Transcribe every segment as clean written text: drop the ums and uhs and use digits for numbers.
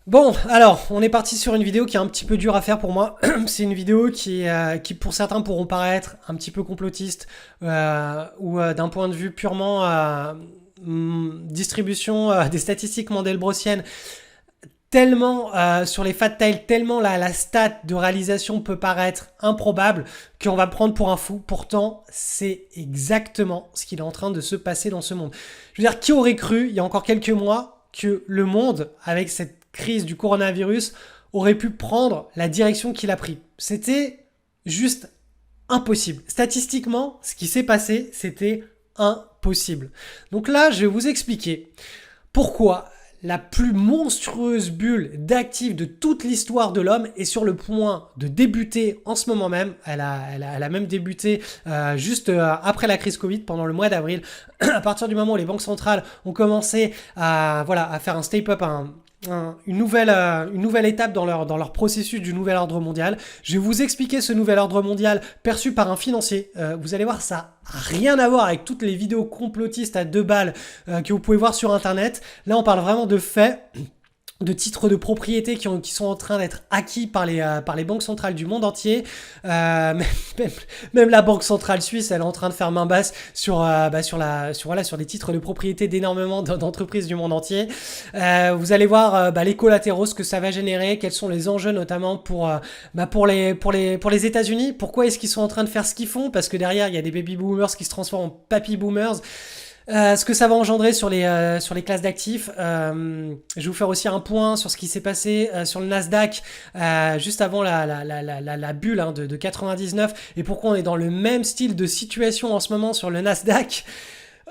Bon, alors, on est parti sur une vidéo qui est un petit peu dure à faire pour moi. C'est une vidéo qui, pour certains, pourront paraître un petit peu complotiste ou d'un point de vue purement distribution des statistiques mandelbrottiennes. Tellement sur les fat tails, tellement la stat de réalisation peut paraître improbable qu'on va me prendre pour un fou. Pourtant, c'est exactement ce qu'il est en train de se passer dans ce monde. Je veux dire, qui aurait cru, il y a encore quelques mois, que le monde, avec cette crise du coronavirus, aurait pu prendre la direction qu'il a pris. C'était juste impossible. Statistiquement, ce qui s'est passé, c'était impossible. Donc là, je vais vous expliquer pourquoi la plus monstrueuse bulle d'actifs de toute l'histoire de l'homme est sur le point de débuter en ce moment même. Elle a même débuté juste après la crise Covid, pendant le mois d'avril. À partir du moment où les banques centrales ont commencé à faire un step-up, une nouvelle étape dans leur processus du nouvel ordre mondial. Je vais vous expliquer ce nouvel ordre mondial perçu par un financier. Vous allez voir, ça n'a rien à voir avec toutes les vidéos complotistes à 2 balles que vous pouvez voir sur Internet. Là, on parle vraiment de faits, de titres de propriété qui sont en train d'être acquis par les banques centrales du monde entier. Même la banque centrale suisse, elle est en train de faire main basse sur les titres de propriété d'énormément d'entreprises du monde entier. Vous allez voir les collatéraux, ce que ça va générer, quels sont les enjeux notamment pour les États-Unis. Pourquoi est-ce qu'ils sont en train de faire ce qu'ils font? Parce que derrière, il y a des baby boomers qui se transforment en papy boomers. Ce que ça va engendrer sur les classes d'actifs. Je vais vous faire aussi un point sur ce qui s'est passé sur le Nasdaq juste avant la bulle de 99 et pourquoi on est dans le même style de situation en ce moment sur le Nasdaq.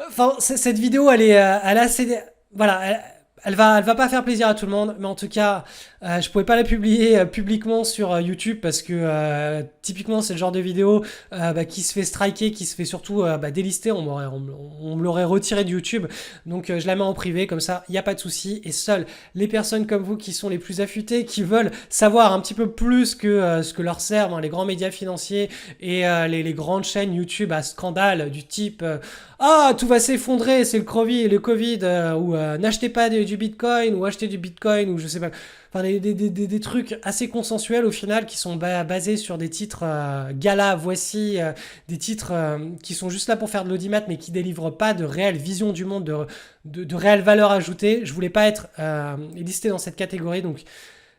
Enfin, cette vidéo, elle est assez... Voilà, elle va pas faire plaisir à tout le monde, mais en tout cas, je pouvais pas la publier publiquement sur YouTube parce que typiquement c'est le genre de vidéo qui se fait striker, qui se fait surtout délister. On me l'aurait retiré de YouTube, donc je la mets en privé comme ça, il y a pas de souci. Et seules les personnes comme vous qui sont les plus affûtées, qui veulent savoir un petit peu plus que ce que leur servent les grands médias financiers et les grandes chaînes YouTube à scandale du type ah, tout va s'effondrer, c'est le Covid, ou n'achetez pas du Bitcoin, ou achetez du Bitcoin, ou je sais pas. Enfin, des trucs assez consensuels au final qui sont basés sur des titres gala, voici, des titres qui sont juste là pour faire de l'audimat, mais qui délivrent pas de réelle vision du monde, de réelle valeur ajoutée. Je voulais pas être listé dans cette catégorie, donc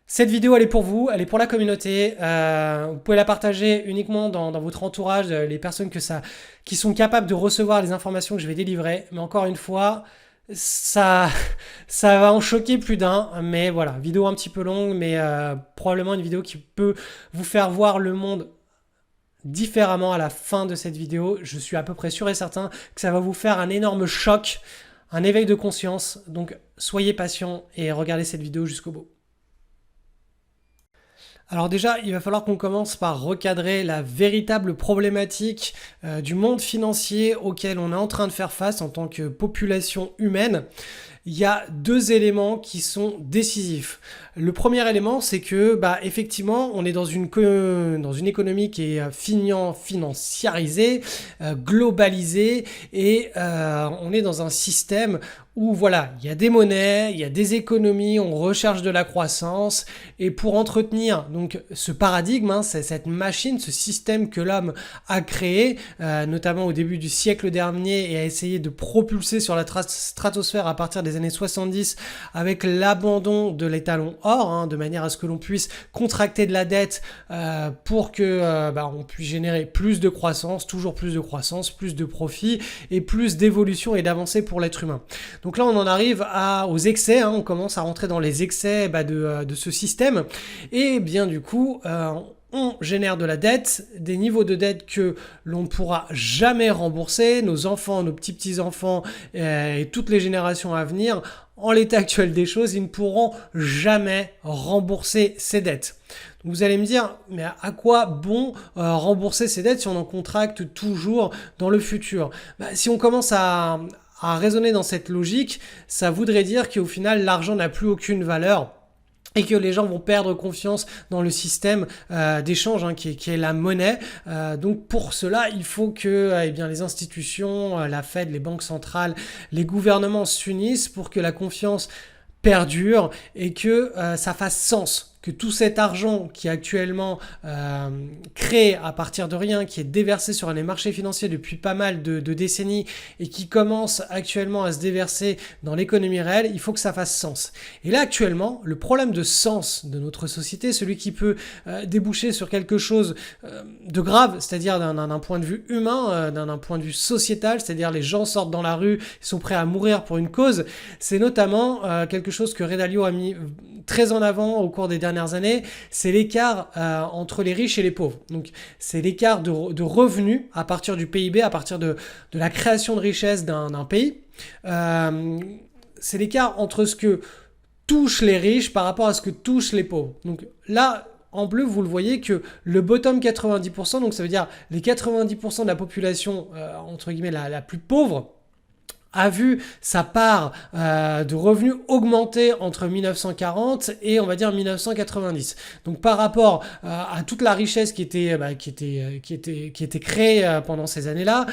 cette vidéo, elle est pour vous, elle est pour la communauté. Vous pouvez la partager uniquement dans votre entourage, les personnes qui sont capables de recevoir les informations que je vais délivrer. Mais encore une fois, ça, ça va en choquer plus d'un. Mais voilà, vidéo un petit peu longue, mais probablement une vidéo qui peut vous faire voir le monde différemment à la fin de cette vidéo. Je suis à peu près sûr et certain que ça va vous faire un énorme choc, un éveil de conscience. Donc soyez patient et regardez cette vidéo jusqu'au bout. Alors déjà, il va falloir qu'on commence par recadrer la véritable problématique du monde financier auquel on est en train de faire face en tant que population humaine. Il y a 2 éléments qui sont décisifs. Le premier élément, c'est que effectivement, on est dans une économie qui est financiarisée, globalisée, et on est dans un système où voilà, il y a des monnaies, il y a des économies, on recherche de la croissance, et pour entretenir donc ce paradigme, c'est cette machine, ce système que l'homme a créé, notamment au début du siècle dernier, et a essayé de propulser sur la stratosphère à partir des années 70 avec l'abandon de l'étalon or, de manière à ce que l'on puisse contracter de la dette pour que on puisse générer plus de croissance, toujours plus de croissance, plus de profit et plus d'évolution et d'avancée pour l'être humain. Donc là, on en arrive aux excès, on commence à rentrer dans les excès de ce système, et bien du coup, on génère de la dette, des niveaux de dette que l'on ne pourra jamais rembourser, nos enfants, nos petits-petits-enfants et toutes les générations à venir, en l'état actuel des choses, ils ne pourront jamais rembourser ces dettes. Donc vous allez me dire, mais à quoi bon rembourser ces dettes si on en contracte toujours dans le futur? Si on commence à raisonner dans cette logique, ça voudrait dire qu'au final, l'argent n'a plus aucune valeur et que les gens vont perdre confiance dans le système d'échange qui est la monnaie. Donc pour cela, il faut que les institutions, la Fed, les banques centrales, les gouvernements s'unissent pour que la confiance perdure et que ça fasse sens. Que tout cet argent qui est actuellement créé à partir de rien, qui est déversé sur les marchés financiers depuis pas mal de décennies et qui commence actuellement à se déverser dans l'économie réelle, il faut que ça fasse sens. Et là actuellement, le problème de sens de notre société, celui qui peut déboucher sur quelque chose de grave, c'est-à-dire d'un point de vue humain, d'un point de vue sociétal, c'est-à-dire les gens sortent dans la rue, ils sont prêts à mourir pour une cause, c'est notamment quelque chose que Ray Dalio a mis très en avant au cours des dernières années, c'est l'écart entre les riches et les pauvres. Donc c'est l'écart de revenus à partir du PIB, à partir de la création de richesse d'un pays. C'est l'écart entre ce que touchent les riches par rapport à ce que touchent les pauvres. Donc là, en bleu, vous le voyez que le bottom 90%, donc ça veut dire les 90% de la population, entre guillemets, la plus pauvre, a vu sa part de revenus augmenter entre 1940 et on va dire 1990. Donc par rapport à toute la richesse qui était créée pendant ces années-là,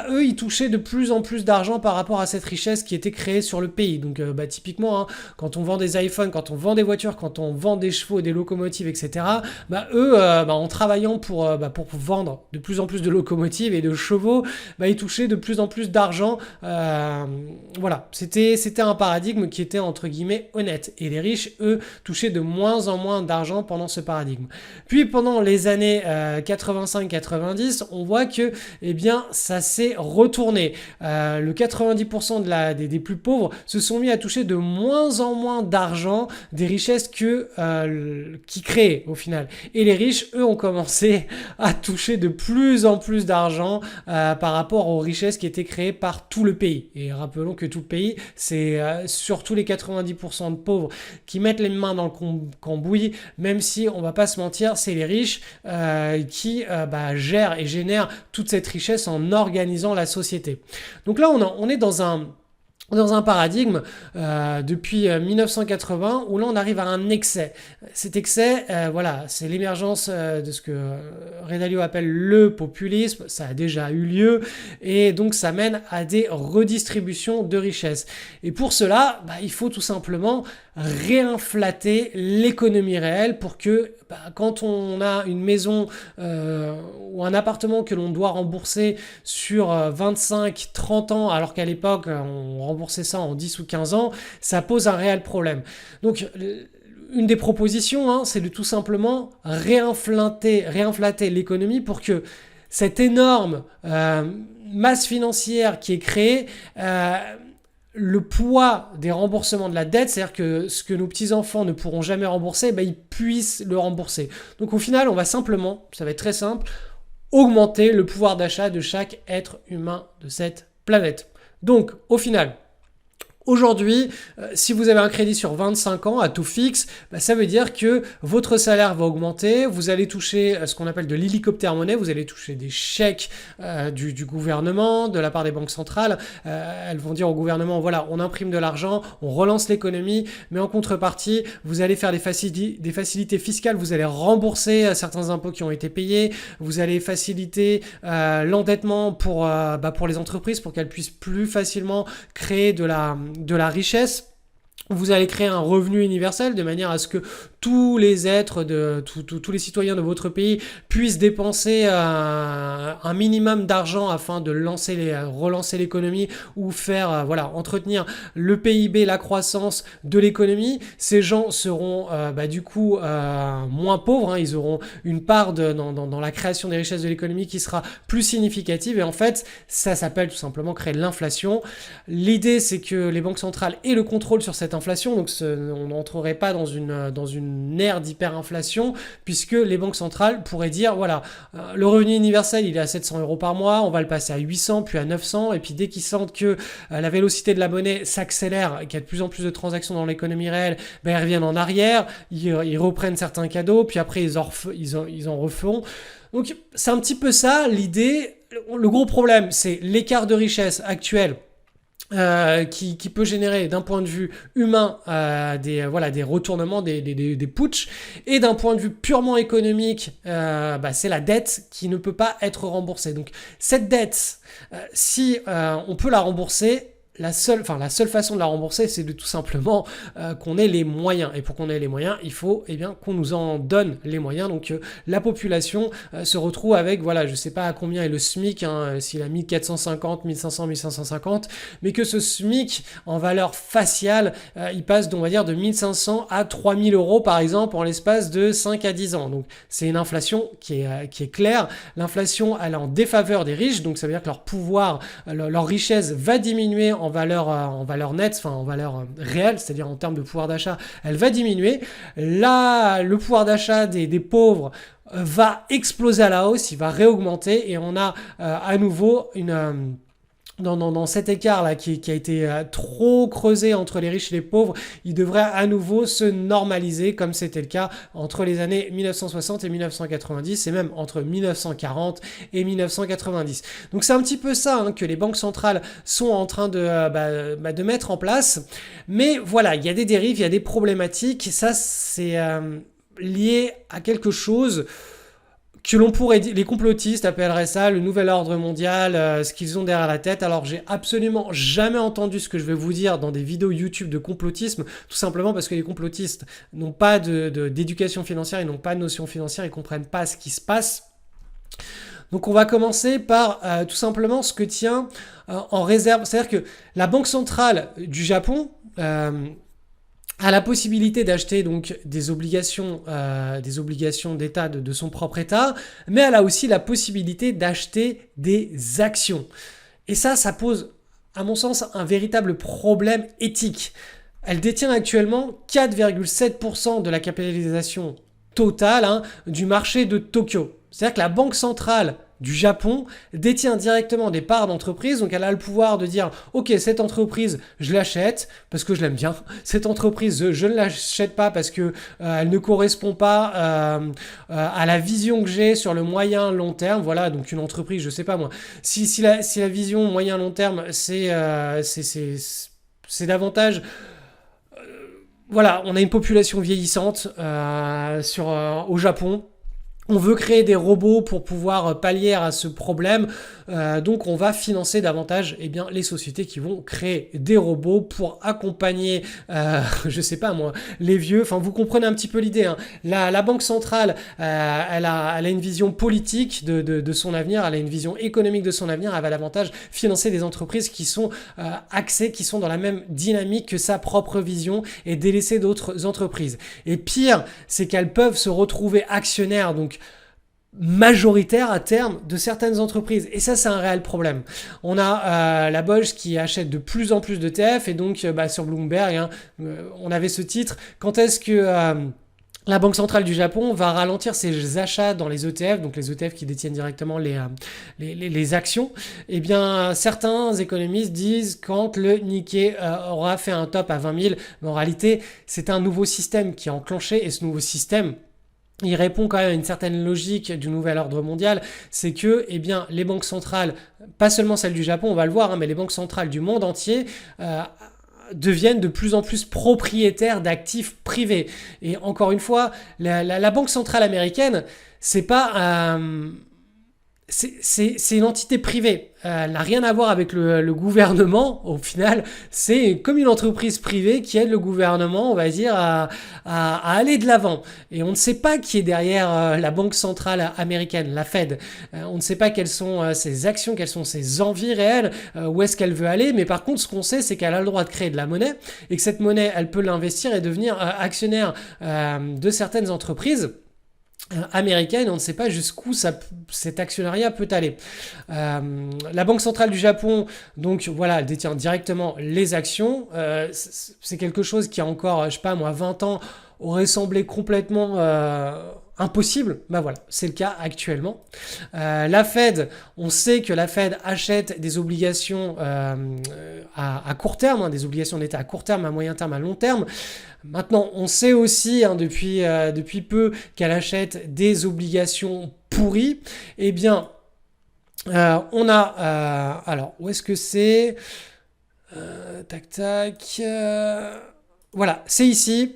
eux ils touchaient de plus en plus d'argent par rapport à cette richesse qui était créée sur le pays. Donc typiquement, quand on vend des iPhones, quand on vend des voitures, quand on vend des chevaux, des locomotives, etc. En travaillant pour vendre de plus en plus de locomotives et de chevaux, ils touchaient de plus en plus d'argent. Voilà, c'était un paradigme qui était entre guillemets honnête et les riches, eux, touchaient de moins en moins d'argent pendant ce paradigme. Puis pendant les années 85-90, on voit que ça s'est retourné. Le 90% des plus pauvres se sont mis à toucher de moins en moins d'argent des richesses qui créent au final. Et les riches, eux, ont commencé à toucher de plus en plus d'argent par rapport aux richesses qui étaient créées par tout le pays. Et rappelons que tout le pays, c'est surtout les 90% de pauvres qui mettent les mains dans le cambouis, même si on va pas se mentir, c'est les riches qui gèrent et génèrent toute cette richesse en organisant la société. Donc là, on est dans un paradigme depuis 1980 où là on arrive à un excès. Cet excès, c'est l'émergence de ce que Ray Dalio appelle le populisme. Ça a déjà eu lieu et donc ça mène à des redistributions de richesses. Et pour cela, il faut tout simplement réinflater l'économie réelle pour que quand on a une maison ou un appartement que l'on doit rembourser sur 25-30 ans alors qu'à l'époque on remboursait ça en 10 ou 15 ans, ça pose un réel problème. Donc une des propositions, c'est de tout simplement réinflater l'économie pour que cette énorme masse financière qui est créée, le poids des remboursements de la dette, c'est-à-dire que ce que nos petits-enfants ne pourront jamais rembourser, ils puissent le rembourser. Donc au final, on va simplement, ça va être très simple, augmenter le pouvoir d'achat de chaque être humain de cette planète. Donc au final, aujourd'hui, si vous avez un crédit sur 25 ans à taux fixe, ça veut dire que votre salaire va augmenter, vous allez toucher ce qu'on appelle de l'hélicoptère monnaie, vous allez toucher des chèques du gouvernement, de la part des banques centrales. Elles vont dire au gouvernement, voilà, on imprime de l'argent, on relance l'économie, mais en contrepartie, vous allez faire des facilités fiscales, vous allez rembourser certains impôts qui ont été payés, vous allez faciliter l'endettement pour les entreprises pour qu'elles puissent plus facilement créer de la richesse. Vous allez créer un revenu universel de manière à ce que tous les êtres, tous les citoyens de votre pays puissent dépenser un minimum d'argent afin de relancer l'économie ou faire entretenir le PIB, la croissance de l'économie. Ces gens seront moins pauvres, ils auront une part dans la création des richesses de l'économie qui sera plus significative et en fait ça s'appelle tout simplement créer de l'inflation. L'idée c'est que les banques centrales aient le contrôle sur cette inflation, donc on n'entrerait pas dans une ère d'hyperinflation puisque les banques centrales pourraient dire le revenu universel il est à 700 € par mois, on va le passer à 800 puis à 900 et puis dès qu'ils sentent que la vélocité de la monnaie s'accélère et qu'il y a de plus en plus de transactions dans l'économie réelle, ils reviennent en arrière, ils reprennent certains cadeaux puis après ils en referont. Donc c'est un petit peu ça l'idée. Le gros problème c'est l'écart de richesse actuel qui peut générer d'un point de vue humain des retournements, des putschs, et d'un point de vue purement économique, c'est la dette qui ne peut pas être remboursée. Donc cette dette, si on peut la rembourser, la seule façon de la rembourser, c'est de tout simplement qu'on ait les moyens. Et pour qu'on ait les moyens, il faut qu'on nous en donne les moyens. Donc la population se retrouve avec, voilà, je sais pas à combien est le SMIC, hein, s'il a 1450, 1500, 1550, mais que ce SMIC en valeur faciale, il passe, on va dire, de 1500 à 3000 euros par exemple en l'espace de 5 à 10 ans. Donc c'est une inflation qui est claire. L'inflation, elle est en défaveur des riches, donc ça veut dire que leur pouvoir, leur richesse va diminuer en valeur nette, enfin en valeur réelle, c'est-à-dire en termes de pouvoir d'achat, elle va diminuer. Là, le pouvoir d'achat des pauvres va exploser à la hausse, il va réaugmenter et on a à nouveau dans cet écart-là qui a été trop creusé entre les riches et les pauvres, il devrait à nouveau se normaliser comme c'était le cas entre les années 1960 et 1990 et même entre 1940 et 1990. Donc c'est un petit peu ça que les banques centrales sont en train de mettre en place. Mais voilà, il y a des dérives, il y a des problématiques. Ça, c'est lié à quelque chose que l'on pourrait dire, les complotistes appelleraient ça le nouvel ordre mondial, ce qu'ils ont derrière la tête. Alors j'ai absolument jamais entendu ce que je vais vous dire dans des vidéos YouTube de complotisme, tout simplement parce que les complotistes n'ont pas d'éducation financière, ils n'ont pas de notion financière, ils comprennent pas ce qui se passe. Donc on va commencer par tout simplement ce que tient en réserve, c'est-à-dire que la Banque centrale du Japon a la possibilité d'acheter donc des obligations d'État de son propre État, mais elle a aussi la possibilité d'acheter des actions. Et ça pose, à mon sens, un véritable problème éthique. Elle détient actuellement 4,7% de la capitalisation totale du marché de Tokyo. C'est-à-dire que la Banque centrale du Japon détient directement des parts d'entreprise, donc elle a le pouvoir de dire ok, cette entreprise je l'achète parce que je l'aime bien, cette entreprise je ne l'achète pas parce que elle ne correspond pas à la vision que j'ai sur le moyen long terme. Voilà, donc une entreprise, je sais pas moi, si la vision moyen long terme c'est davantage voilà, on a une population vieillissante au Japon. On veut créer des robots pour pouvoir pallier à ce problème, donc on va financer davantage les sociétés qui vont créer des robots pour accompagner, je sais pas moi, les vieux. Enfin, vous comprenez un petit peu l'idée. La Banque centrale, elle a une vision politique de son avenir, elle a une vision économique de son avenir, elle va davantage financer des entreprises qui sont axées, qui sont dans la même dynamique que sa propre vision et délaisser d'autres entreprises. Et pire, c'est qu'elles peuvent se retrouver actionnaires, donc majoritaire à terme de certaines entreprises. Et ça, c'est un réel problème. On a la Bourse qui achète de plus en plus d'ETF et donc sur Bloomberg, on avait ce titre. Quand est-ce que la Banque centrale du Japon va ralentir ses achats dans les ETF, donc les ETF qui détiennent directement les actions? Eh bien, certains économistes disent quand le Nikkei aura fait un top à 20 000, mais en réalité, c'est un nouveau système qui est enclenché et ce nouveau système, il répond quand même à une certaine logique du nouvel ordre mondial, c'est que les banques centrales, pas seulement celles du Japon, on va le voir, mais les banques centrales du monde entier deviennent de plus en plus propriétaires d'actifs privés. Et encore une fois, la Banque centrale américaine, c'est pas c'est une entité privée. Elle n'a rien à voir avec le gouvernement. Au final, c'est comme une entreprise privée qui aide le gouvernement, on va dire, à aller de l'avant. Et on ne sait pas qui est derrière la Banque centrale américaine, la Fed. On ne sait pas quelles sont ses actions, quelles sont ses envies réelles, où est-ce qu'elle veut aller. Mais par contre, ce qu'on sait, c'est qu'elle a le droit de créer de la monnaie et que cette monnaie, elle peut l'investir et devenir actionnaire de certaines entreprises américaine. On ne sait pas jusqu'où cet actionnariat peut aller. La Banque centrale du Japon, donc voilà, elle détient directement les actions. C'est quelque chose qui a encore, je sais pas moi, 20 ans, aurait semblé complètement impossible. Ben voilà, c'est le cas actuellement. La Fed, on sait que la Fed achète des obligations à court terme, des obligations d'État à court terme, à moyen terme, à long terme. Maintenant, on sait aussi depuis peu qu'elle achète des obligations pourries. Eh bien, on a... alors, où est-ce que c'est voilà, c'est ici.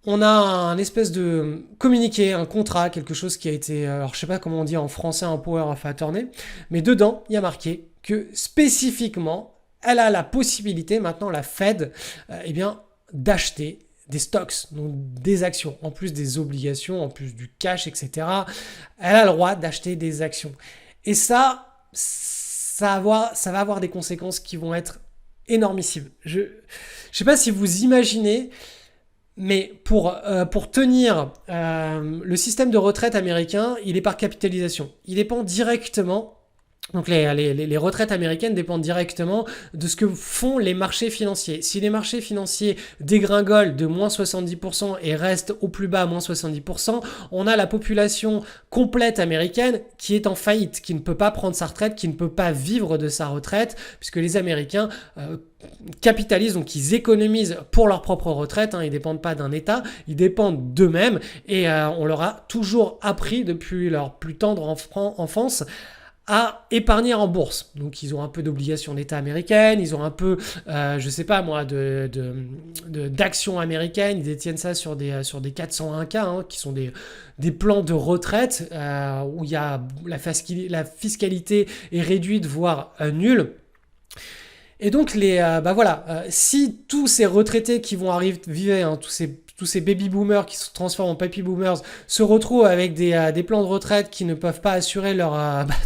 On a un espèce de communiqué, un contrat, quelque chose qui a été... alors, je sais pas comment on dit en français, un power of attorney. Mais dedans, il y a marqué que spécifiquement, elle a la possibilité maintenant, la Fed, eh bien, d'acheter des stocks, donc des actions, en plus des obligations, en plus du cash, etc. Elle a le droit d'acheter des actions. Et ça va avoir des conséquences qui vont être énormissimes. Je ne sais pas si vous imaginez, mais pour tenir le système de retraite américain, il est par capitalisation. Il dépend directement. Donc les retraites américaines dépendent directement de ce que font les marchés financiers. Si les marchés financiers dégringolent de moins 70% et restent au plus bas à moins 70%, on a la population complète américaine qui est en faillite, qui ne peut pas prendre sa retraite, qui ne peut pas vivre de sa retraite, puisque les Américains capitalisent, donc ils économisent pour leur propre retraite, ils ne dépendent pas d'un État, ils dépendent d'eux-mêmes, et on leur a toujours appris depuis leur plus tendre enfance à épargner en bourse. Donc ils ont un peu d'obligations d'État américaines, ils ont un peu, je sais pas moi, d'actions américaines, ils détiennent ça sur des 401k, qui sont des plans de retraite où il y a la fiscalité est réduite, voire nulle. Et donc si tous ces retraités qui vont arriver, tous ces baby boomers qui se transforment en papy boomers se retrouvent avec des plans de retraite qui ne peuvent pas assurer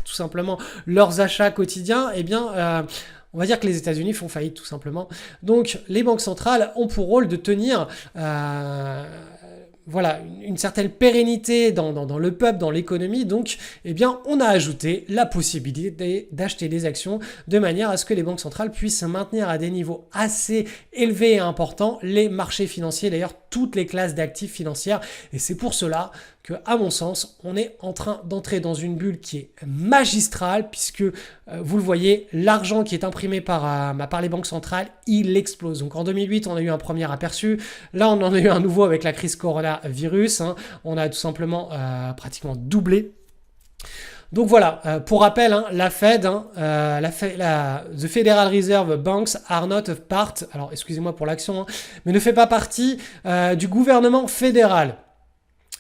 tout simplement leurs achats quotidiens, eh bien on va dire que les États-Unis font faillite tout simplement. Donc les banques centrales ont pour rôle de tenir une certaine pérennité dans le peuple, dans l'économie. Donc, eh bien, on a ajouté la possibilité d'acheter des actions de manière à ce que les banques centrales puissent maintenir à des niveaux assez élevés et importants les marchés financiers, d'ailleurs toutes les classes d'actifs financières. Et c'est pour cela que, à mon sens, on est en train d'entrer dans une bulle qui est magistrale, puisque vous le voyez, l'argent qui est imprimé par les banques centrales, il explose. Donc en 2008, on a eu un premier aperçu. Là, on en a eu un nouveau avec la crise coronavirus. On a tout simplement pratiquement doublé. Donc voilà, pour rappel, la Fed, the Federal Reserve Banks are not a part, alors excusez-moi pour l'accent, mais ne fait pas partie du gouvernement fédéral.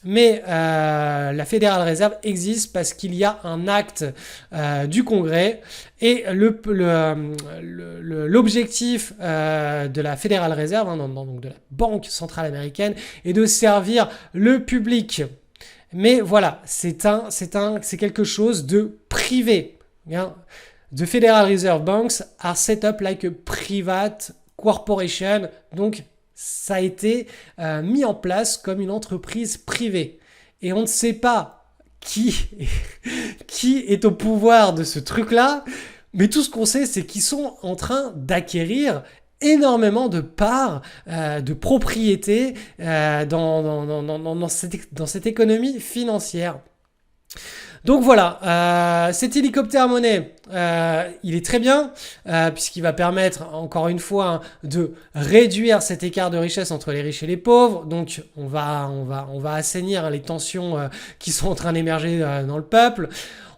Mais la Federal Reserve existe parce qu'il y a un acte du Congrès, et l'objectif de la Federal Reserve, donc de la Banque centrale américaine, est de servir le public. Mais voilà, c'est quelque chose de privé. The Federal Reserve Banks are set up like a private corporation, donc ça a été mis en place comme une entreprise privée. Et on ne sait pas qui est au pouvoir de ce truc-là, mais tout ce qu'on sait, c'est qu'ils sont en train d'acquérir énormément de parts, de propriétés dans cette économie financière. Donc voilà, cet hélicoptère monnaie, il est très bien, puisqu'il va permettre, encore une fois, de réduire cet écart de richesse entre les riches et les pauvres. Donc on va assainir les tensions qui sont en train d'émerger dans le peuple.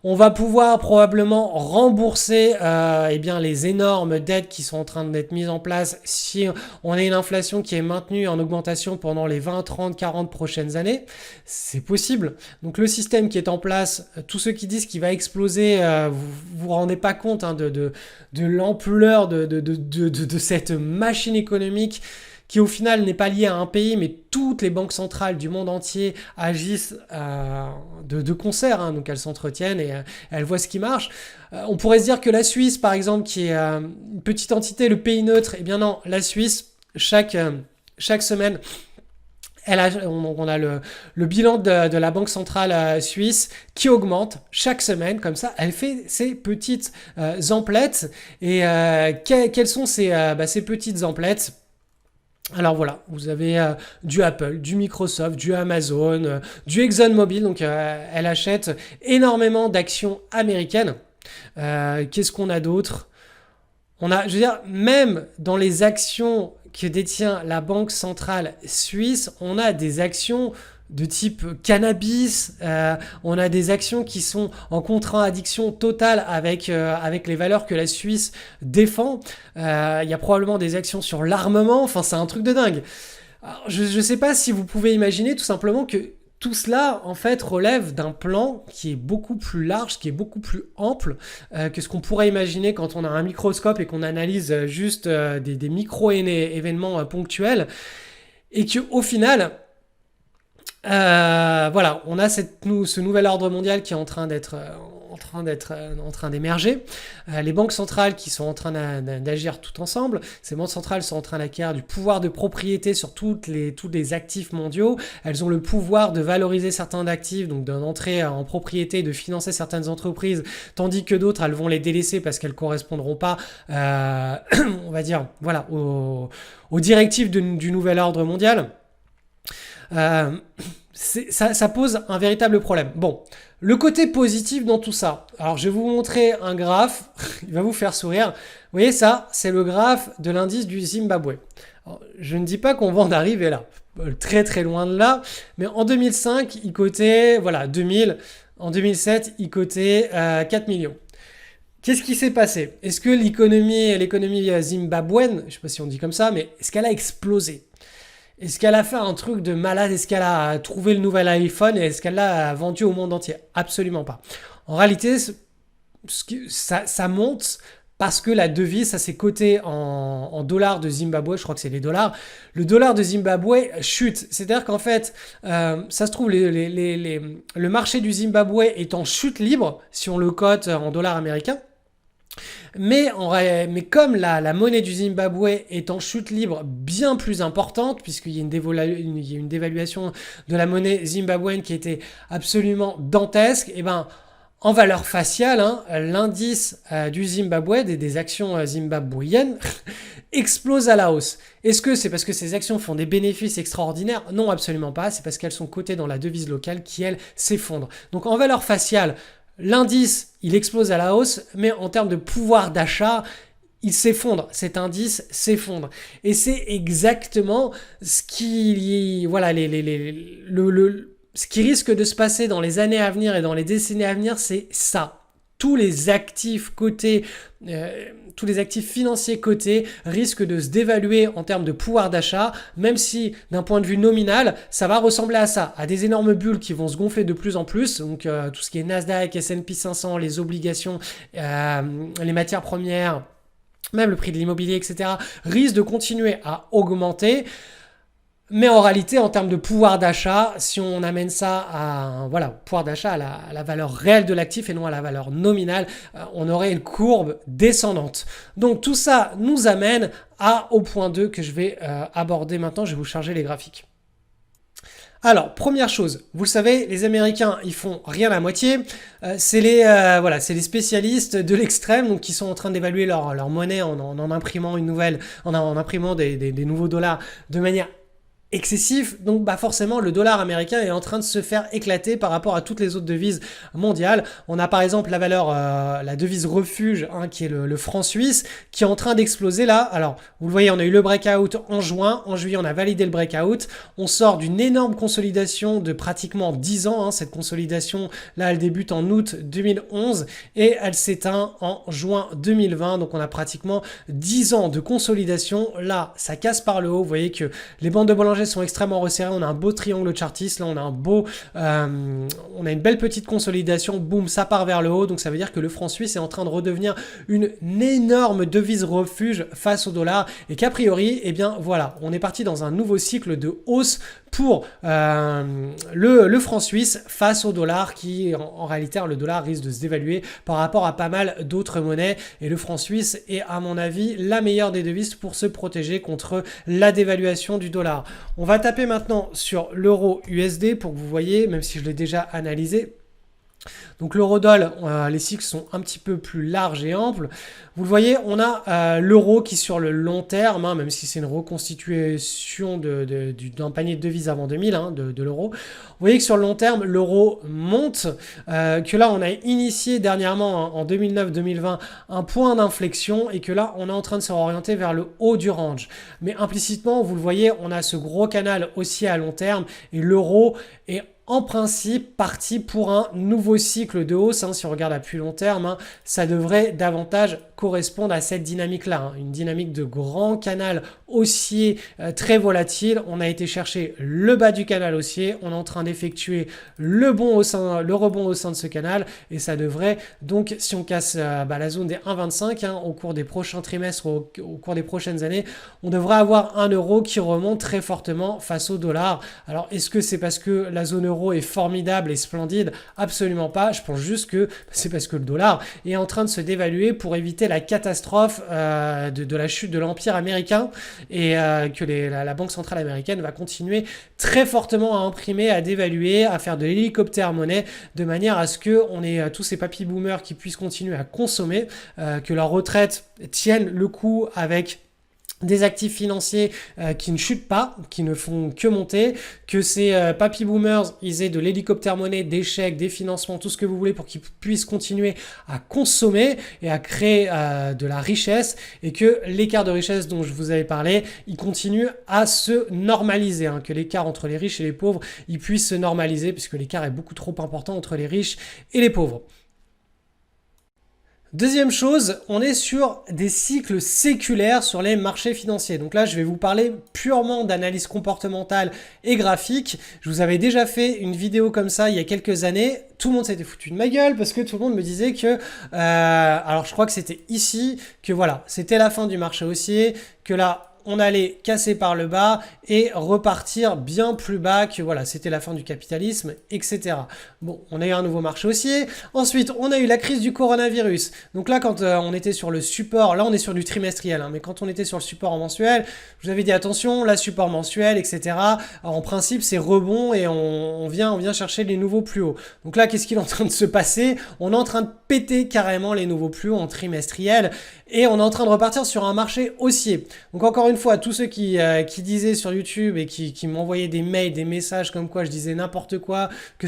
On va pouvoir probablement rembourser les énormes dettes qui sont en train d'être mises en place si on a une inflation qui est maintenue en augmentation pendant les 20, 30, 40 prochaines années. C'est possible. Donc le système qui est en place, tous ceux qui disent qu'il va exploser, vous rendez pas compte de l'ampleur de cette machine économique qui au final n'est pas lié à un pays, mais toutes les banques centrales du monde entier agissent de concert, donc elles s'entretiennent et elles voient ce qui marche. On pourrait se dire que la Suisse, par exemple, qui est une petite entité, le pays neutre, eh bien non, la Suisse, chaque semaine, on a le bilan de la banque centrale suisse qui augmente chaque semaine, comme ça elle fait ses petites emplettes. Et quelles sont ces petites emplettes ? Alors voilà, vous avez du Apple, du Microsoft, du Amazon, du ExxonMobil, donc elle achète énormément d'actions américaines. Qu'est-ce qu'on a d'autre ? Même dans les actions que détient la Banque centrale suisse, on a des actions de type cannabis, on a des actions qui sont en contradiction totale avec les valeurs que la Suisse défend. Il y a probablement des actions sur l'armement, enfin c'est un truc de dingue. Alors, je ne sais pas si vous pouvez imaginer tout simplement que tout cela, en fait, relève d'un plan qui est beaucoup plus large, qui est beaucoup plus ample que ce qu'on pourrait imaginer quand on a un microscope et qu'on analyse juste des micro-événements ponctuels. Et qu'au final, voilà, on a ce nouvel ordre mondial qui est en train d'émerger. Les banques centrales qui sont en train d'agir tout ensemble. Ces banques centrales sont en train d'acquérir du pouvoir de propriété sur tous les actifs mondiaux. Elles ont le pouvoir de valoriser certains actifs, donc d'entrer en propriété, de financer certaines entreprises, tandis que d'autres, elles vont les délaisser parce qu'elles correspondront pas, on va dire, voilà, aux directives du nouvel ordre mondial. Ça pose un véritable problème. Bon, le côté positif dans tout ça. Alors, je vais vous montrer un graphe. Il va vous faire sourire. Vous voyez ça, c'est le graphe de l'indice du Zimbabwe. Alors, je ne dis pas qu'on va en arriver là. Très très loin de là. Mais en 2005, il cotait, voilà, 2000. En 2007, il cotait 4 millions. Qu'est-ce qui s'est passé? Est-ce que l'économie zimbabwéenne, je ne sais pas si on dit comme ça, mais est-ce qu'elle a explosé? Est-ce qu'elle a fait un truc de malade? Est-ce qu'elle a trouvé le nouvel iPhone? Et est-ce qu'elle l'a vendu au monde entier? Absolument pas. En réalité, ça monte parce que la devise, ça s'est coté en dollars de Zimbabwe, je crois que c'est les dollars. Le dollar de Zimbabwe chute. C'est-à-dire qu'en fait, ça se trouve, le marché du Zimbabwe est en chute libre si on le cote en dollars américains. Mais comme la monnaie du Zimbabwe est en chute libre bien plus importante, puisqu'il y a une dévaluation de la monnaie zimbabwéenne qui était absolument dantesque, et ben en valeur faciale, l'indice du Zimbabwe, des actions zimbabwéennes, explose à la hausse. Est-ce que c'est parce que ces actions font des bénéfices extraordinaires? Non, absolument pas. C'est parce qu'elles sont cotées dans la devise locale qui, elle, s'effondre. Donc en valeur faciale, l'indice, il explose à la hausse, mais en termes de pouvoir d'achat, il s'effondre. Cet indice s'effondre. Et c'est exactement ce qui, voilà, ce qui risque de se passer dans les années à venir et dans les décennies à venir, c'est ça. Tous les actifs cotés, tous les actifs financiers cotés risquent de se dévaluer en termes de pouvoir d'achat, même si d'un point de vue nominal, ça va ressembler à ça, à des énormes bulles qui vont se gonfler de plus en plus. Donc tout ce qui est Nasdaq, S&P 500, les obligations, les matières premières, même le prix de l'immobilier, etc., risquent de continuer à augmenter. Mais en réalité, en termes de pouvoir d'achat, si on amène ça à pouvoir d'achat à la valeur réelle de l'actif et non à la valeur nominale, on aurait une courbe descendante. Donc tout ça nous amène au point 2 que je vais aborder maintenant. Je vais vous charger les graphiques. Alors, première chose, vous le savez, les Américains, ils font rien à moitié. C'est les spécialistes de l'extrême, donc qui sont en train d'évaluer leur monnaie en imprimant une nouvelle, en imprimant des nouveaux dollars de manière excessif, donc forcément le dollar américain est en train de se faire éclater par rapport à toutes les autres devises mondiales. On a par exemple la devise refuge, qui est le franc suisse, qui est en train d'exploser là. Alors vous le voyez, on a eu le breakout en juin, en juillet on a validé le breakout, on sort d'une énorme consolidation de pratiquement 10 ans, cette consolidation là elle débute en août 2011 et elle s'éteint en juin 2020, donc on a pratiquement 10 ans de consolidation. Là ça casse par le haut, vous voyez que les bandes de Bollinger sont extrêmement resserrés, on a un beau triangle chartiste, là on a on a une belle petite consolidation, boum, ça part vers le haut, donc ça veut dire que le franc suisse est en train de redevenir une énorme devise refuge face au dollar, et qu'a priori, voilà, on est parti dans un nouveau cycle de hausse pour le franc suisse face au dollar qui, en réalité, le dollar risque de se dévaluer par rapport à pas mal d'autres monnaies, et le franc suisse est, à mon avis, la meilleure des devises pour se protéger contre la dévaluation du dollar. On va taper maintenant sur l'euro USD pour que vous voyez, même si je l'ai déjà analysé. Donc l'eurodoll, les cycles sont un petit peu plus larges et amples. Vous le voyez, on a l'euro qui sur le long terme, même si c'est une reconstitution d'un panier de devises avant 2000, de l'euro. Vous voyez que sur le long terme, l'euro monte, que là on a initié dernièrement en 2009-2020 un point d'inflexion et que là on est en train de se réorienter vers le haut du range. Mais implicitement, vous le voyez, on a ce gros canal haussier à long terme et l'euro est en principe parti pour un nouveau cycle de hausse. Si on regarde à plus long terme, ça devrait davantage correspondent à cette dynamique-là, hein, une dynamique de grand canal haussier très volatile. On a été chercher le bas du canal haussier, on est en train d'effectuer le rebond au sein de ce canal et ça devrait donc, si on casse la zone des 1,25 hein, au cours des prochains trimestres, au cours des prochaines années, on devrait avoir un euro qui remonte très fortement face au dollar. Alors est-ce que c'est parce que la zone euro est formidable et splendide? Absolument pas. Je pense juste que c'est parce que le dollar est en train de se dévaluer pour éviter la catastrophe de la chute de l'empire américain et que la Banque centrale américaine va continuer très fortement à imprimer, à dévaluer, à faire de l'hélicoptère monnaie de manière à ce qu'on ait tous ces papy boomers qui puissent continuer à consommer, que leur retraite tienne le coup avec des actifs financiers qui ne chutent pas, qui ne font que monter, que ces papy boomers, ils aient de l'hélicoptère monnaie, des chèques, des financements, tout ce que vous voulez pour qu'ils puissent continuer à consommer et à créer de la richesse et que l'écart de richesse dont je vous avais parlé, il continue à se normaliser, hein, que l'écart entre les riches et les pauvres, il puisse se normaliser puisque l'écart est beaucoup trop important entre les riches et les pauvres. Deuxième chose, on est sur des cycles séculaires sur les marchés financiers. Donc là, je vais vous parler purement d'analyse comportementale et graphique. Je vous avais déjà fait une vidéo comme ça il y a quelques années. Tout le monde s'était foutu de ma gueule parce que tout le monde me disait que... alors je crois que c'était ici, que voilà, c'était la fin du marché haussier, que là... on allait casser par le bas et repartir bien plus bas que voilà, c'était la fin du capitalisme, etc. Bon, on a eu un nouveau marché haussier. Ensuite, on a eu la crise du coronavirus. Donc là, quand on était sur le support, là on est sur du trimestriel, hein, mais quand on était sur le support en mensuel, je vous avais dit attention, là support mensuel, etc. Alors, en principe, c'est rebond et on vient chercher les nouveaux plus hauts. Donc là, qu'est-ce qu'il est en train de se passer? On est en train de péter carrément les nouveaux plus hauts en trimestriel et on est en train de repartir sur un marché haussier. Donc encore une fois, tous ceux qui disaient sur YouTube et qui m'envoyaient des mails, des messages comme quoi je disais n'importe quoi, que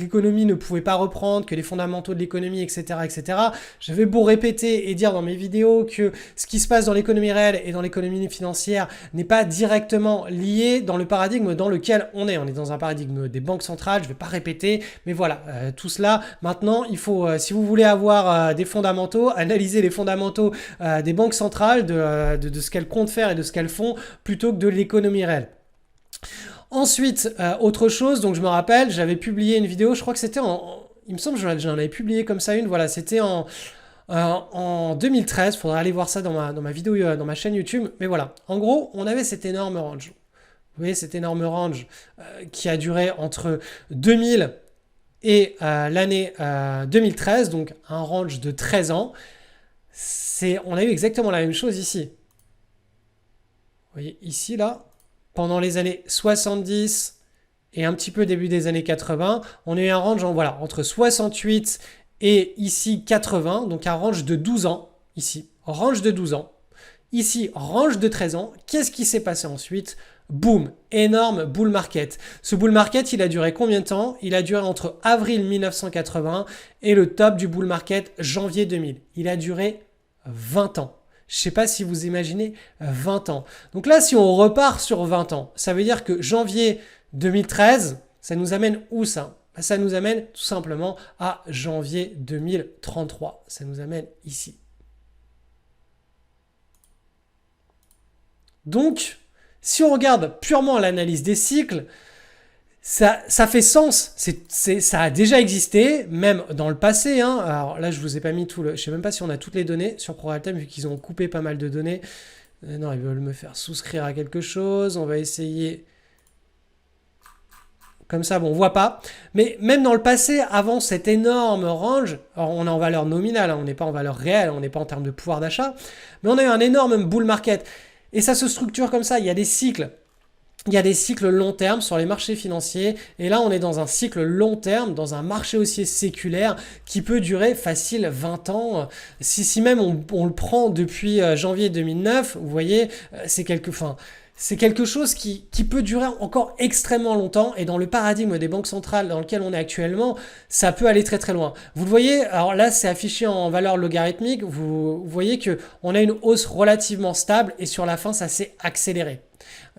l'économie ne pouvait pas reprendre, que les fondamentaux de l'économie, etc., etc. J'avais beau répéter et dire dans mes vidéos que ce qui se passe dans l'économie réelle et dans l'économie financière n'est pas directement lié dans le paradigme dans lequel on est. On est dans un paradigme des banques centrales, je ne vais pas répéter, mais voilà, tout cela, maintenant, il faut, si vous voulez avoir des fondamentaux, analyser les fondamentaux des banques centrales, de ce qu'elles comptent faire et de ce qu'elles font, plutôt que de l'économie réelle. Ensuite, autre chose, donc je me rappelle, j'avais publié une vidéo, je crois que c'était il me semble que j'en avais publié comme ça une, voilà, c'était en 2013, il faudrait aller voir ça dans ma vidéo, dans ma chaîne YouTube, mais voilà, en gros, on avait cet énorme range. Vous voyez, cet énorme range qui a duré entre 2000 et l'année 2013, donc un range de 13 ans. On a eu exactement la même chose ici. Vous voyez, ici, là, pendant les années 70 et un petit peu début des années 80, on a eu un range entre 68 et ici 80, donc un range de 12 ans, ici, range de 12 ans. Ici, range de 13 ans. Qu'est-ce qui s'est passé ensuite? Boum, énorme bull market. Ce bull market, il a duré combien de temps? Il a duré entre avril 1980 et le top du bull market janvier 2000. Il a duré 20 ans. Je ne sais pas si vous imaginez 20 ans. Donc là, si on repart sur 20 ans, ça veut dire que janvier 2013, ça nous amène où ça? Ça nous amène tout simplement à janvier 2033. Ça nous amène ici. Donc, si on regarde purement l'analyse des cycles, ça fait sens. Ça a déjà existé, même dans le passé. Hein. Alors là, je vous ai pas mis tout le... Je sais même pas si on a toutes les données sur ProRealTime, vu qu'ils ont coupé pas mal de données. Non, ils veulent me faire souscrire à quelque chose. On va essayer... Comme ça, bon, on voit pas. Mais même dans le passé, avant cet énorme range, alors on est en valeur nominale, hein, on n'est pas en valeur réelle, on n'est pas en termes de pouvoir d'achat, mais on a eu un énorme bull market. Et ça se structure comme ça, il y a des cycles. Il y a des cycles long terme sur les marchés financiers et là on est dans un cycle long terme, dans un marché haussier séculaire qui peut durer facile 20 ans. Si même on le prend depuis janvier 2009, vous voyez, c'est quelque chose qui peut durer encore extrêmement longtemps et dans le paradigme des banques centrales dans lequel on est actuellement, ça peut aller très très loin. Vous le voyez, alors là c'est affiché en valeur logarithmique, vous voyez qu'on a une hausse relativement stable et sur la fin ça s'est accéléré.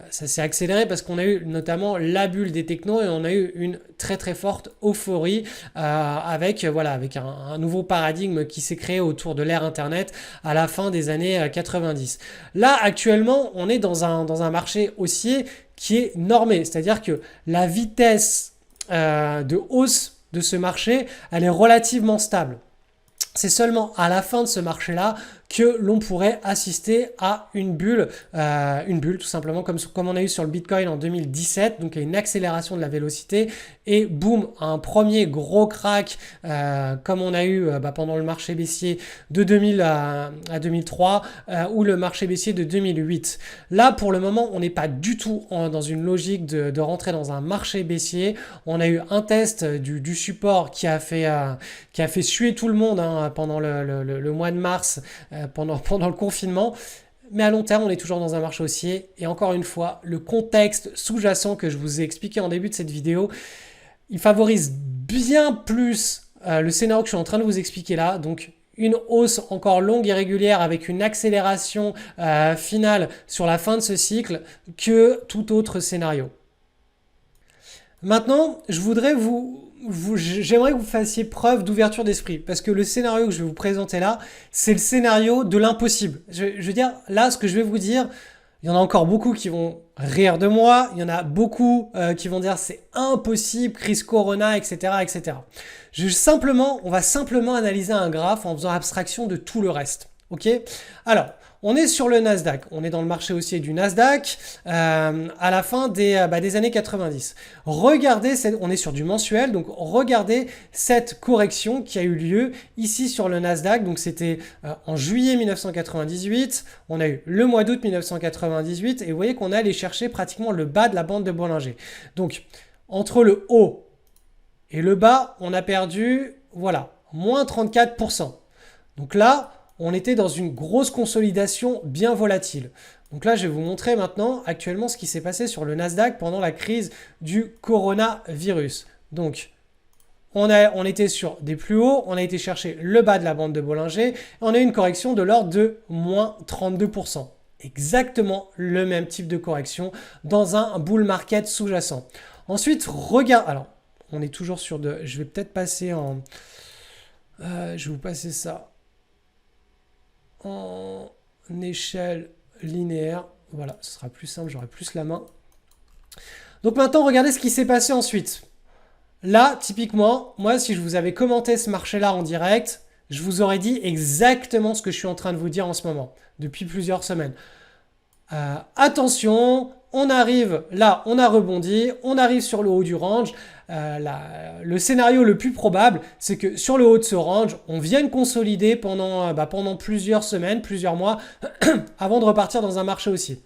Ça s'est accéléré parce qu'on a eu notamment la bulle des technos et on a eu une très très forte euphorie avec un nouveau paradigme qui s'est créé autour de l'ère Internet à la fin des années 90. Là, actuellement, on est dans un marché haussier qui est normé, c'est-à-dire que la vitesse de hausse de ce marché, elle est relativement stable. C'est seulement à la fin de ce marché-là que l'on pourrait assister à une bulle tout simplement comme on a eu sur le Bitcoin en 2017, donc une accélération de la vélocité et boum, un premier gros crack comme on a eu pendant le marché baissier de 2000 à 2003 ou le marché baissier de 2008. Là, pour le moment, on n'est pas du tout dans une logique de rentrer dans un marché baissier. On a eu un test du support qui a fait suer tout le monde pendant le mois de mars, pendant le confinement. Mais à long terme, on est toujours dans un marché haussier. Et encore une fois, le contexte sous-jacent que je vous ai expliqué en début de cette vidéo, il favorise bien plus le scénario que je suis en train de vous expliquer là. Donc, une hausse encore longue et régulière avec une accélération finale sur la fin de ce cycle que tout autre scénario. Maintenant, j'aimerais que vous fassiez preuve d'ouverture d'esprit parce que le scénario que je vais vous présenter là, c'est le scénario de l'impossible. Je veux dire, là, ce que je vais vous dire, il y en a encore beaucoup qui vont rire de moi, il y en a beaucoup qui vont dire c'est impossible, crise Corona, etc., etc. On va simplement analyser un graphe en faisant abstraction de tout le reste. Ok ? Alors, on est sur le Nasdaq, on est dans le marché haussier du Nasdaq à la fin des années 90. Regardez, on est sur du mensuel, donc regardez cette correction qui a eu lieu ici sur le Nasdaq. Donc c'était en juillet 1998, on a eu le mois d'août 1998 et vous voyez qu'on est allé chercher pratiquement le bas de la bande de Bollinger. Donc entre le haut et le bas, on a perdu, voilà, moins 34%. Donc là, on était dans une grosse consolidation bien volatile. Donc là, je vais vous montrer maintenant actuellement ce qui s'est passé sur le Nasdaq pendant la crise du coronavirus. Donc, on était sur des plus hauts, on a été chercher le bas de la bande de Bollinger, et on a eu une correction de l'ordre de moins 32%. Exactement le même type de correction dans un bull market sous-jacent. Ensuite, regarde. Alors, on est toujours sur de. Je vais peut-être passer en. Je vais vous passer ça en échelle linéaire. Voilà, ce sera plus simple, j'aurai plus la main. Donc maintenant, regardez ce qui s'est passé ensuite. Là, typiquement, moi, si je vous avais commenté ce marché-là en direct, je vous aurais dit exactement ce que je suis en train de vous dire en ce moment, depuis plusieurs semaines. Attention, on arrive, là, on a rebondi, on arrive sur le haut du range. Le scénario le plus probable, c'est que sur le haut de ce range, on vienne consolider pendant plusieurs semaines, plusieurs mois, avant de repartir dans un marché haussier.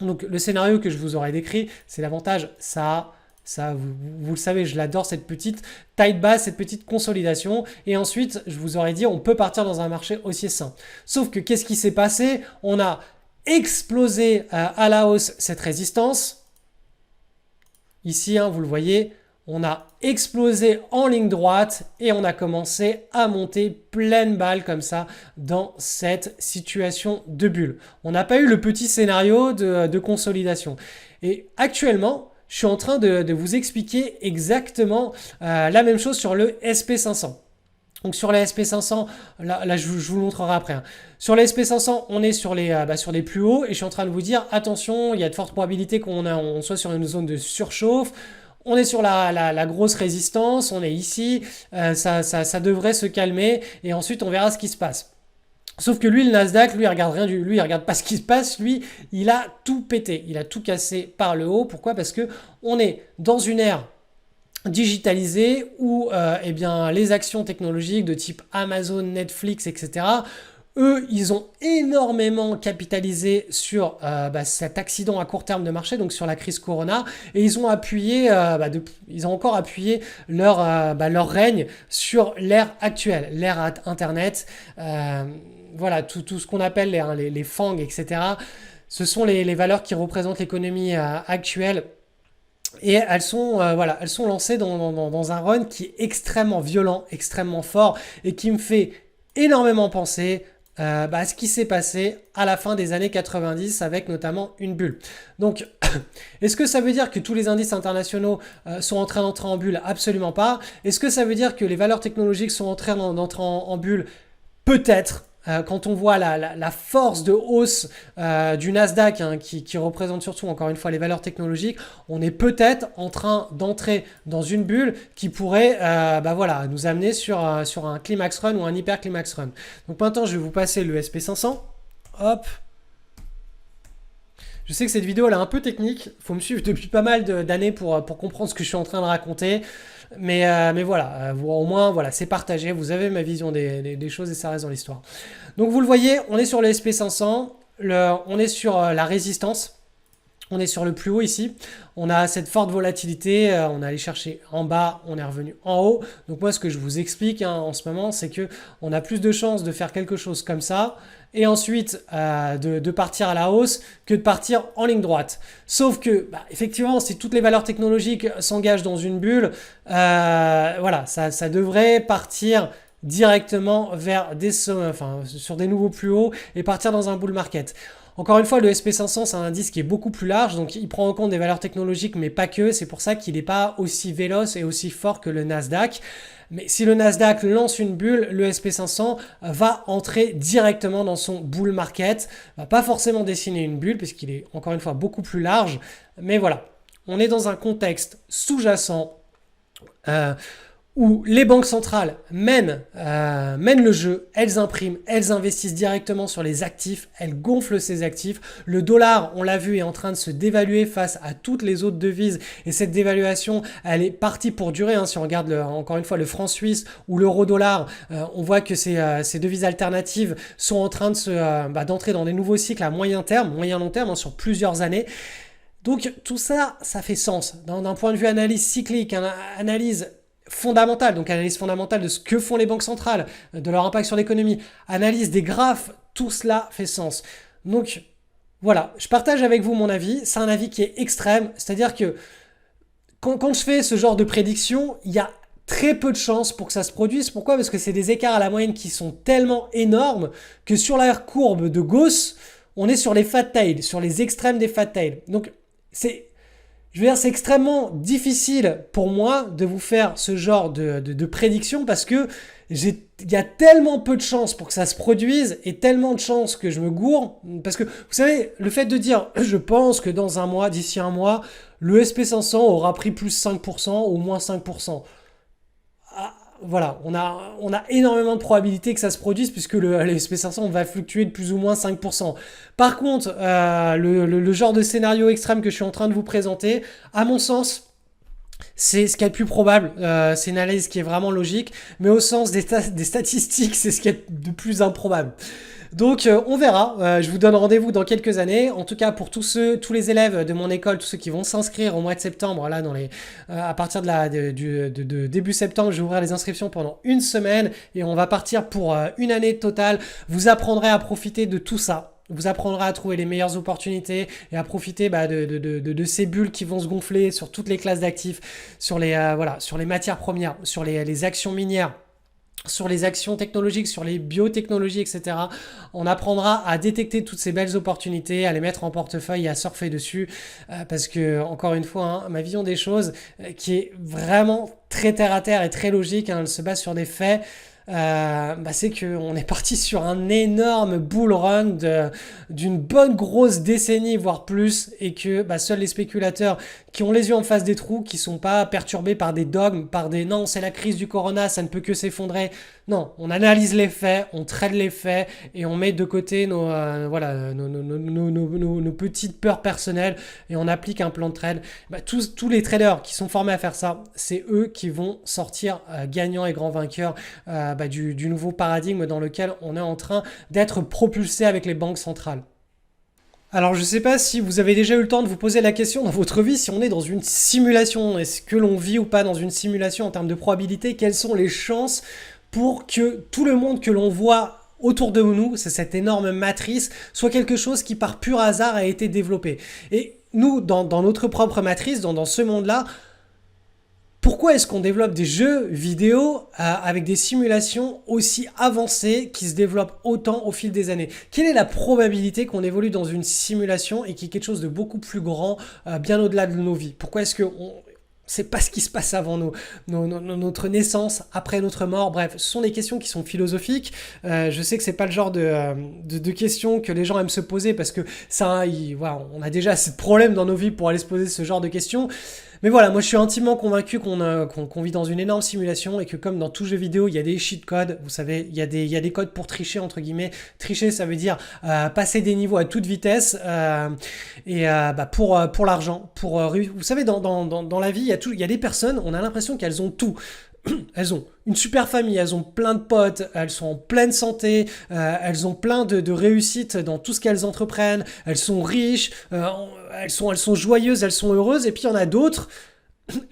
Donc le scénario que je vous aurais décrit, c'est l'avantage, ça vous le savez, je l'adore, cette petite taille basse, cette petite consolidation. Et ensuite, je vous aurais dit, on peut partir dans un marché haussier sain. Sauf que qu'est-ce qui s'est passé ? On a explosé à la hausse cette résistance. Ici, vous le voyez, on a explosé en ligne droite et on a commencé à monter pleine balle comme ça dans cette situation de bulle. On n'a pas eu le petit scénario de consolidation. Et actuellement, je suis en train de vous expliquer exactement la même chose sur le SP500. Donc sur les SP500, là je vous le montrerai après. Sur les SP500, on est sur les plus hauts et je suis en train de vous dire attention, il y a de fortes probabilités qu'on soit sur une zone de surchauffe. On est sur la grosse résistance, on est ici, ça devrait se calmer et ensuite on verra ce qui se passe. Sauf que lui, le Nasdaq, lui, il regarde pas ce qui se passe. Lui, il a tout pété, il a tout cassé par le haut. Pourquoi ? Parce que on est dans une ère digitalisée où les actions technologiques de type Amazon, Netflix, etc., eux, ils ont énormément capitalisé sur cet accident à court terme de marché, donc sur la crise Corona, et ils ont appuyé, ils ont encore appuyé leur règne sur l'ère actuelle, l'ère Internet. Voilà, tout ce qu'on appelle les FANG, etc. Ce sont les valeurs qui représentent l'économie actuelle. Et elles sont lancées dans un run qui est extrêmement violent, extrêmement fort, et qui me fait énormément penser ce qui s'est passé à la fin des années 90 avec notamment une bulle. Donc, est-ce que ça veut dire que tous les indices internationaux sont en train d'entrer en bulle? Absolument pas. Est-ce que ça veut dire que les valeurs technologiques sont en train d'entrer en bulle? Peut-être. Quand on voit la force de hausse du Nasdaq, hein, qui représente surtout, encore une fois, les valeurs technologiques, on est peut-être en train d'entrer dans une bulle qui pourrait nous amener sur un climax run ou un hyper climax run. Donc maintenant, je vais vous passer le SP500. Hop. Je sais que cette vidéo elle est un peu technique, il faut me suivre depuis pas mal d'années pour comprendre ce que je suis en train de raconter. Mais voilà, au moins voilà, c'est partagé, vous avez ma vision des choses et ça reste dans l'histoire. Donc vous le voyez, on est sur le SP500, on est sur la résistance. On est sur le plus haut ici, on a cette forte volatilité, on est allé chercher en bas, on est revenu en haut. Donc moi ce que je vous explique en ce moment, c'est que on a plus de chances de faire quelque chose comme ça et ensuite de partir à la hausse que de partir en ligne droite. Sauf que effectivement, si toutes les valeurs technologiques s'engagent dans une bulle, ça devrait partir directement vers des sommets, sur des nouveaux plus hauts et partir dans un bull market. Encore une fois, le SP500, c'est un indice qui est beaucoup plus large, donc il prend en compte des valeurs technologiques, mais pas que. C'est pour ça qu'il n'est pas aussi véloce et aussi fort que le Nasdaq. Mais si le Nasdaq lance une bulle, le SP500 va entrer directement dans son bull market. Va pas forcément dessiner une bulle, puisqu'il est encore une fois beaucoup plus large. Mais voilà, on est dans un contexte sous-jacent où les banques centrales mènent le jeu, elles impriment, elles investissent directement sur les actifs, elles gonflent ces actifs. Le dollar, on l'a vu, est en train de se dévaluer face à toutes les autres devises et cette dévaluation, elle est partie pour durer. Si on regarde encore une fois le franc suisse ou l'euro-dollar, on voit que ces devises alternatives sont en train d'entrer dans des nouveaux cycles à moyen long terme, sur plusieurs années. Donc tout ça, ça fait sens. D'un point de vue analyse cyclique, analyse fondamentale, donc analyse fondamentale de ce que font les banques centrales, de leur impact sur l'économie, analyse des graphes, tout cela fait sens. Donc voilà, je partage avec vous mon avis, c'est un avis qui est extrême, c'est-à-dire que quand je fais ce genre de prédiction, il y a très peu de chances pour que ça se produise. Pourquoi? Parce que c'est des écarts à la moyenne qui sont tellement énormes que sur la courbe de Gauss, on est sur les fat tails, sur les extrêmes des fat tails. Donc c'est extrêmement difficile pour moi de vous faire ce genre de prédiction parce que il y a tellement peu de chances pour que ça se produise et tellement de chances que je me gourre. Parce que, vous savez, le fait de dire « je pense que dans un mois, d'ici un mois, le SP500 aura pris plus 5% ou moins 5%. » Voilà, on a énormément de probabilités que ça se produise puisque le SP500 va fluctuer de plus ou moins 5%. Par contre, le genre de scénario extrême que je suis en train de vous présenter, à mon sens, c'est ce qu'il y a de plus probable. C'est une analyse qui est vraiment logique, mais au sens des statistiques, c'est ce qui est de plus improbable. Donc on verra, je vous donne rendez-vous dans quelques années. En tout cas pour tous les élèves de mon école, tous ceux qui vont s'inscrire au mois de septembre, là à partir de début septembre, je vais ouvrir les inscriptions pendant une semaine et on va partir pour une année totale. Vous apprendrez à profiter de tout ça. Vous apprendrez à trouver les meilleures opportunités et à profiter de ces bulles qui vont se gonfler sur toutes les classes d'actifs, sur les matières premières, sur les actions minières, sur les actions technologiques, sur les biotechnologies, etc. On apprendra à détecter toutes ces belles opportunités, à les mettre en portefeuille et à surfer dessus. Parce que, encore une fois, ma vision des choses, qui est vraiment très terre à terre et très logique, elle se base sur des faits. C'est qu'on est parti sur un énorme bull run d'une bonne grosse décennie, voire plus, et que seuls les spéculateurs qui ont les yeux en face des trous, qui sont pas perturbés par des dogmes, par des non, c'est la crise du corona, ça ne peut que s'effondrer. Non, on analyse les faits, on trade les faits et on met de côté nos petites peurs personnelles et on applique un plan de trade. Tous les traders qui sont formés à faire ça, c'est eux qui vont sortir gagnants et grands vainqueurs du nouveau paradigme dans lequel on est en train d'être propulsé avec les banques centrales. Alors je ne sais pas si vous avez déjà eu le temps de vous poser la question dans votre vie, si on est dans une simulation, est-ce que l'on vit ou pas dans une simulation en termes de probabilité, quelles sont les chances pour que tout le monde que l'on voit autour de nous, c'est cette énorme matrice, soit quelque chose qui par pur hasard a été développé. Et nous, dans notre propre matrice, dans ce monde-là, Pourquoi est-ce qu'on développe des jeux vidéo avec des simulations aussi avancées qui se développent autant au fil des années? Quelle est la probabilité qu'on évolue dans une simulation et qu'il y ait quelque chose de beaucoup plus grand bien au-delà de nos vies? Pourquoi est-ce que c'est pas ce qui se passe avant notre naissance, après notre mort? Bref, ce sont des questions qui sont philosophiques. Je sais que c'est pas le genre de questions que les gens aiment se poser parce que ça, voilà, on a déjà assez de problèmes dans nos vies pour aller se poser ce genre de questions. Mais voilà, moi je suis intimement convaincu qu'on vit dans une énorme simulation et que comme dans tout jeu vidéo, il y a des cheat codes, vous savez, il y a des codes pour tricher, entre guillemets. Tricher, ça veut dire passer des niveaux à toute vitesse pour l'argent. Vous savez, dans la vie, il y a des personnes, on a l'impression qu'elles ont tout. Elles ont une super famille, elles ont plein de potes, elles sont en pleine santé, elles ont plein de réussites dans tout ce qu'elles entreprennent, elles sont riches, elles sont joyeuses, elles sont heureuses, et puis il y en a d'autres,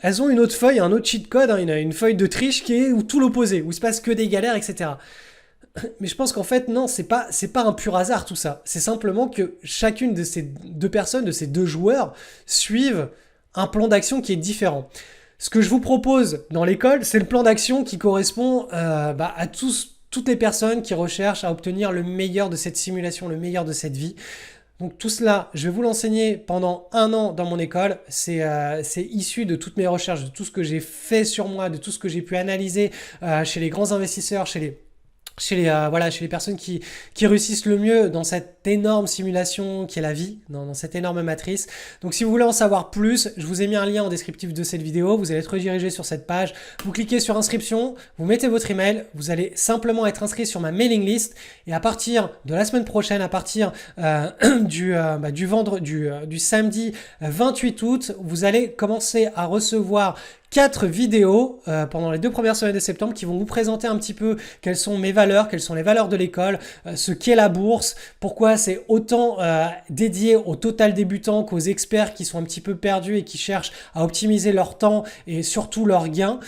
elles ont une autre feuille, un autre cheat code, hein, une feuille de triche qui est tout l'opposé, où il se passe que des galères, etc. Mais je pense qu'en fait, non, c'est pas un pur hasard tout ça. C'est simplement que chacune de ces deux personnes, de ces deux joueurs, suivent un plan d'action qui est différent. Ce que je vous propose dans l'école, c'est le plan d'action qui correspond à toutes les personnes qui recherchent à obtenir le meilleur de cette simulation, le meilleur de cette vie. Donc tout cela, je vais vous l'enseigner pendant 1 an dans mon école. C'est issu de toutes mes recherches, de tout ce que j'ai fait sur moi, de tout ce que j'ai pu analyser chez les grands investisseurs, chez les personnes qui réussissent le mieux dans cette énorme simulation qui est la vie, dans cette énorme matrice. Donc si vous voulez en savoir plus, je vous ai mis un lien en descriptif de cette vidéo, vous allez être redirigé sur cette page, vous cliquez sur inscription, vous mettez votre email, vous allez simplement être inscrit sur ma mailing list et à partir de la semaine prochaine, à partir du samedi 28 août, vous allez commencer à recevoir 4 vidéos pendant les 2 premières semaines de septembre qui vont vous présenter un petit peu quelles sont mes valeurs, quelles sont les valeurs de l'école, ce qu'est la bourse, pourquoi c'est autant dédié aux total débutants qu'aux experts qui sont un petit peu perdus et qui cherchent à optimiser leur temps et surtout leurs gains.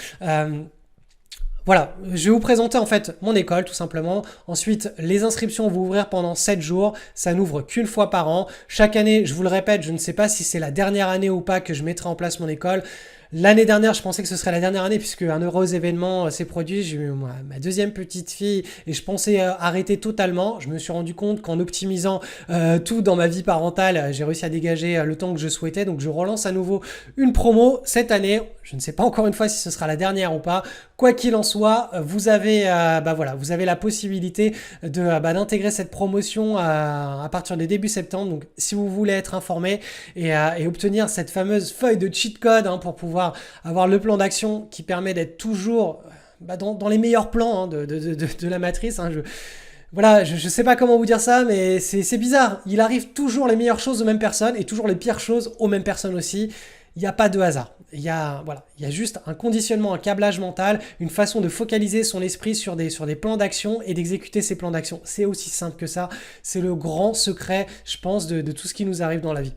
Voilà, je vais vous présenter en fait mon école tout simplement. Ensuite, les inscriptions vont ouvrir pendant 7 jours. Ça n'ouvre qu'une fois par an. Chaque année, je vous le répète, je ne sais pas si c'est la dernière année ou pas que je mettrai en place mon école. L'année dernière, je pensais que ce serait la dernière année puisque un heureux événement s'est produit. J'ai eu ma deuxième petite fille et je pensais arrêter totalement. Je me suis rendu compte qu'en optimisant tout dans ma vie parentale, j'ai réussi à dégager le temps que je souhaitais. Donc je relance à nouveau une promo cette année. Je ne sais pas encore une fois si ce sera la dernière ou pas. Quoi qu'il en soit, vous avez vous avez la possibilité d'intégrer cette promotion à partir de début septembre. Donc si vous voulez être informé et obtenir cette fameuse feuille de cheat code pour pouvoir avoir le plan d'action qui permet d'être toujours dans les meilleurs plans de la matrice. Voilà, je sais pas comment vous dire ça, mais c'est bizarre. Il arrive toujours les meilleures choses aux mêmes personnes et toujours les pires choses aux mêmes personnes aussi. Il n'y a pas de hasard. Il y a juste un conditionnement, un câblage mental, une façon de focaliser son esprit sur des plans d'action et d'exécuter ces plans d'action. C'est aussi simple que ça. C'est le grand secret, je pense, de tout ce qui nous arrive dans la vie.